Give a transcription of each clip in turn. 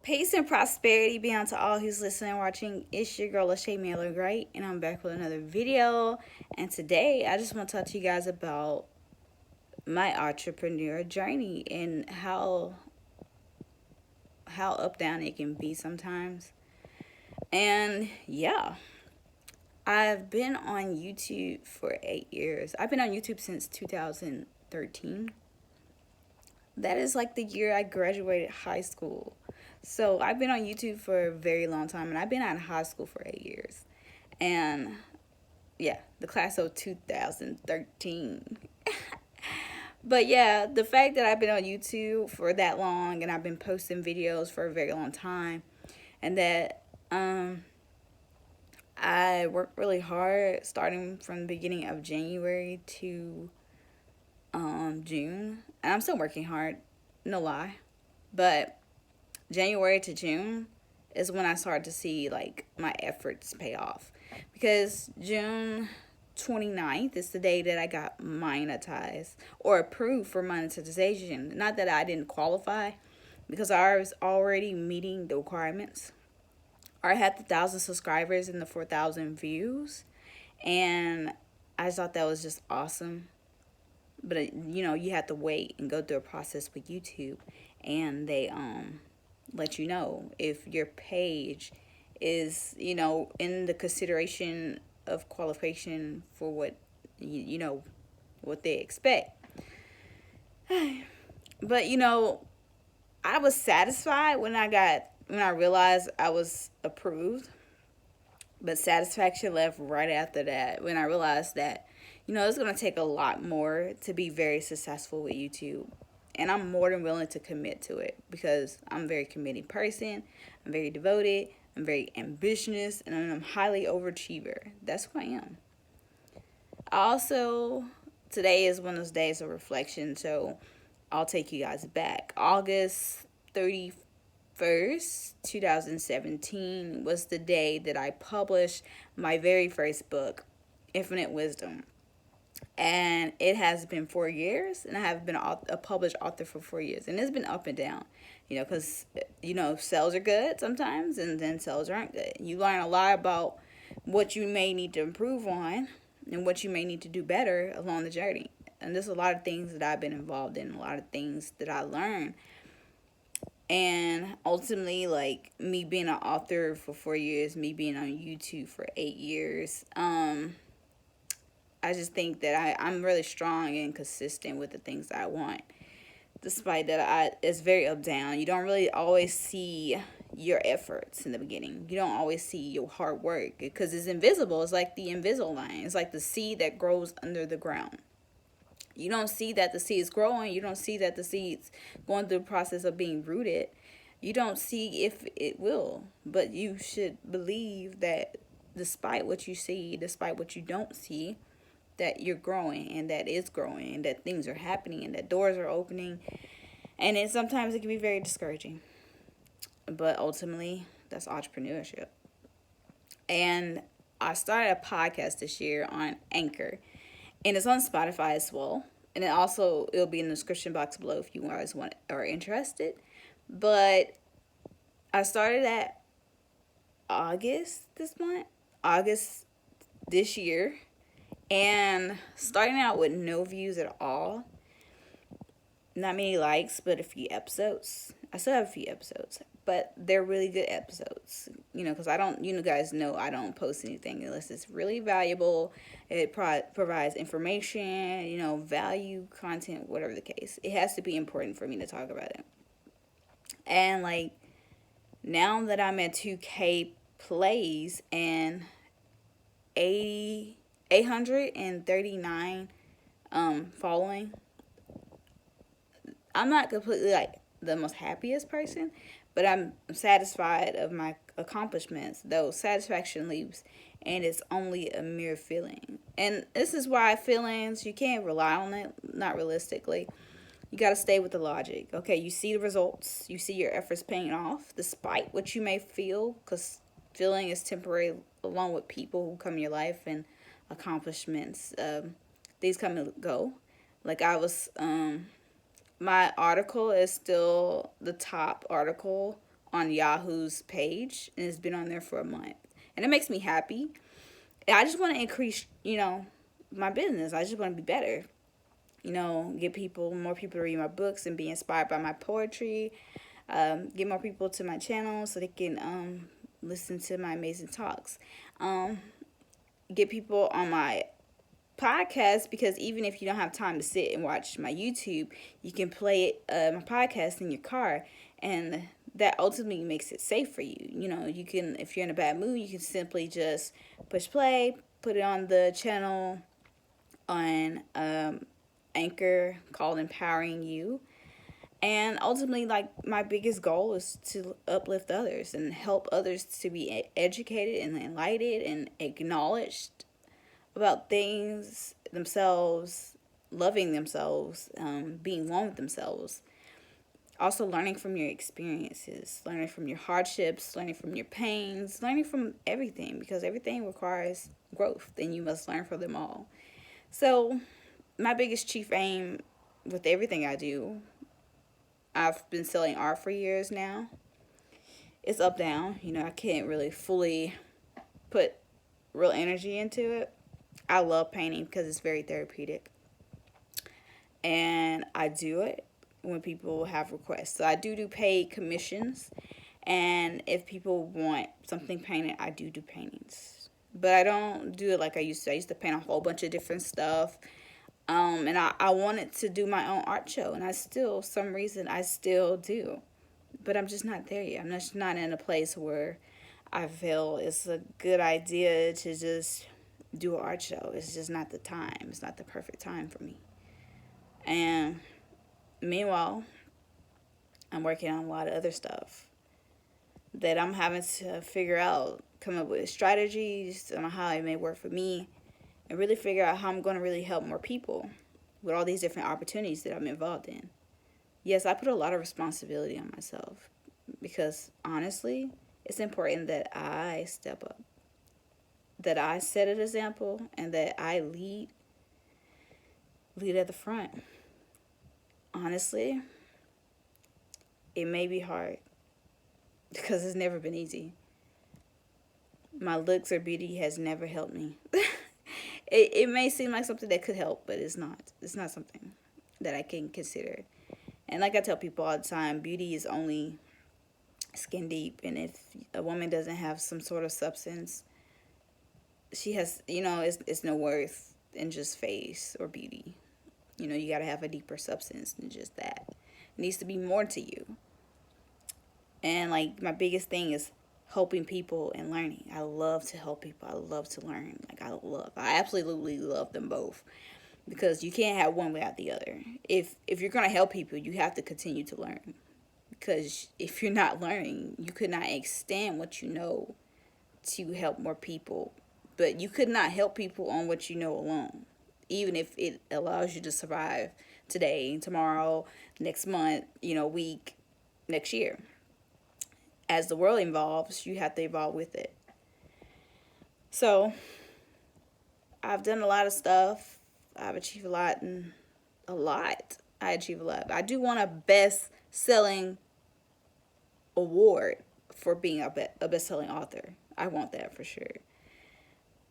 Peace and prosperity be unto all who's listening and watching. It's your girl, Lachey Miller, right? And I'm back with another video. And today, I just want to talk to you guys about my entrepreneur journey and how up down it can be sometimes. And yeah, I've been on YouTube for 8 years. I've been on YouTube since 2013. That is like the year I graduated high school. So I've been on YouTube for a very long time, and I've been out of high school for 8 years. And yeah, the class of 2013. But yeah, the fact that I've been on YouTube for that long and I've been posting videos for a very long time, and that I worked really hard starting from the beginning of January to June, and I'm still working hard, no lie, but January to June is when I started to see like my efforts pay off, because June 29th is the day that I got monetized or approved for monetization. Not that I didn't qualify, because I was already meeting the requirements. I had the 1,000 subscribers and the 4,000 views, and I just thought that was just awesome. But you have to wait and go through a process with YouTube, and they let you know if your page is in the consideration of qualification for what what they expect. But I was satisfied when I realized I was approved, but satisfaction left right after that when I realized that it's going to take a lot more to be very successful with YouTube. And I'm more than willing to commit to it, because I'm a very committed person. I'm very devoted. I'm very ambitious, and I'm a highly overachiever. That's who I am. Also, today is one of those days of reflection, so I'll take you guys back. August 31st, 2017 was the day that I published my very first book, Infinite Wisdom. And it has been 4 years, and I have been a published author for 4 years, and it's been up and down, because sales are good sometimes, and then sales aren't good. You learn a lot about what you may need to improve on and what you may need to do better along the journey. And there's a lot of things that I've been involved in, a lot of things that I learned. And ultimately, like, me being an author for 4 years, me being on YouTube for 8 years, I just think that I'm really strong and consistent with the things that I want. Despite that, it's very up down. You don't really always see your efforts in the beginning. You don't always see your hard work, because it's invisible. It's like the invisible line. It's like the seed that grows under the ground. You don't see that the seed is growing. You don't see that the seed's going through the process of being rooted. You don't see if it will. But you should believe that despite what you see, despite what you don't see, that you're growing, and that is growing, and that things are happening, and that doors are opening. And then sometimes it can be very discouraging. But ultimately, that's entrepreneurship. And I started a podcast this year on Anchor, and it's on Spotify as well. And it'll be in the description box below if you guys are interested. But I started at August this year, and starting out with no views at all, not many likes, but a few episodes. I still have a few episodes, but they're really good episodes. Because guys know I don't post anything unless it's really valuable. It provides information, value, content, whatever the case. It has to be important for me to talk about it. And like, now that I'm at 2K plays and 839 following, I'm not completely like the most happiest person, but I'm satisfied of my accomplishments, though satisfaction leaves, and it's only a mere feeling. And this is why feelings, you can't rely on it, not realistically. You got to stay with the logic. Okay, you see the results, you see your efforts paying off, despite what you may feel, because feeling is temporary, along with people who come in your life and accomplishments. These come and go. Like my article is still the top article on Yahoo's page, and it's been on there for a month. And it makes me happy. I just want to increase, my business. I just want to be better. Get more people to read my books and be inspired by my poetry. Get more people to my channel so they can listen to my amazing talks. Get people on my podcast, because even if you don't have time to sit and watch my YouTube, you can play my podcast in your car, and that ultimately makes it safe for you. You can, if you're in a bad mood, you can simply just push play, put it on the channel on Anchor called Empowering You. And ultimately, like, my biggest goal is to uplift others and help others to be educated and enlightened and acknowledged about things themselves, loving themselves, being one with themselves. Also learning from your experiences, learning from your hardships, learning from your pains, learning from everything, because everything requires growth and you must learn from them all. So my biggest chief aim with everything I do, I've been selling art for years now. It's up down. I can't really fully put real energy into it. I love painting because it's very therapeutic. And I do it when people have requests. So I do paid commissions. And if people want something painted, I do paintings. But I don't do it like I used to. I used to paint a whole bunch of different stuff. And I wanted to do my own art show. And some reason I still do. But I'm just not there yet. I'm just not in a place where I feel it's a good idea to just do an art show. It's just not the time. It's not the perfect time for me. And meanwhile, I'm working on a lot of other stuff that I'm having to figure out, come up with strategies on how it may work for me, and really figure out how I'm going to really help more people with all these different opportunities that I'm involved in. Yes, I put a lot of responsibility on myself because, honestly, it's important that I step up, that I set an example, and that I lead at the front. Honestly, it may be hard because it's never been easy. My looks or beauty has never helped me. It may seem like something that could help, but it's not. It's not something that I can consider. And like I tell people all the time, beauty is only skin deep. And if a woman doesn't have some sort of substance, she has, it's no worth in just face or beauty. You got to have a deeper substance than just that. It needs to be more to you. And like my biggest thing is helping people and learning. I love to help people. I love to learn. I absolutely love them both, because you can't have one without the other. If you're going to help people, you have to continue to learn, because if you're not learning, you could not extend what you know to help more people. But you could not help people on what you know alone, even if it allows you to survive today, tomorrow, next month, week, next year. As the world evolves, you have to evolve with it. So I've done a lot of stuff. I've achieved a lot. I achieve a lot. I do want a best-selling award for being a best-selling author. I want that for sure.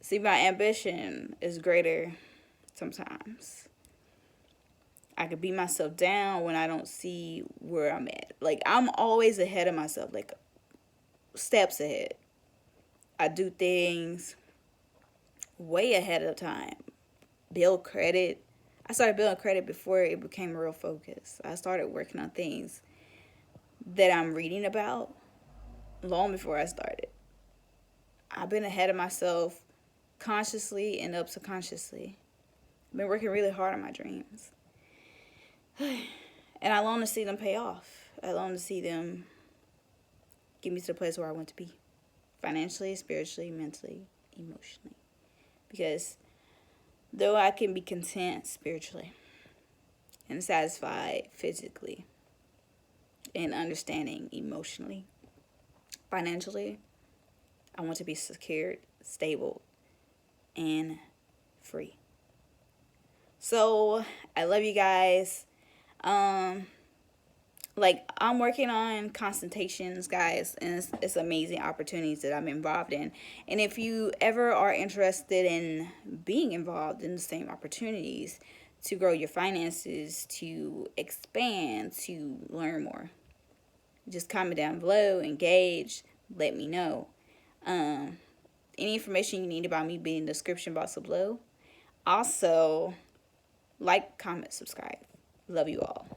See, my ambition is greater sometimes. I could beat myself down when I don't see where I'm at. Like, I'm always ahead of myself, like steps ahead. I do things way ahead of time. Build credit. I started building credit before it became a real focus. I started working on things that I'm reading about long before I started. I've been ahead of myself consciously and subconsciously. I've been working really hard on my dreams. And I long to see them pay off. I long to see them get me to the place where I want to be. Financially, spiritually, mentally, emotionally. Because though I can be content spiritually and satisfied physically and understanding emotionally, financially, I want to be secured, stable, and free. So I love you guys. like I'm working on consultations, guys, and it's amazing opportunities that I'm involved in. And if you ever are interested in being involved in the same opportunities to grow your finances, to expand, to learn more, just comment down below, engage, let me know. Any information you need about me be in the description box below. Also, like, comment, subscribe. Love you all.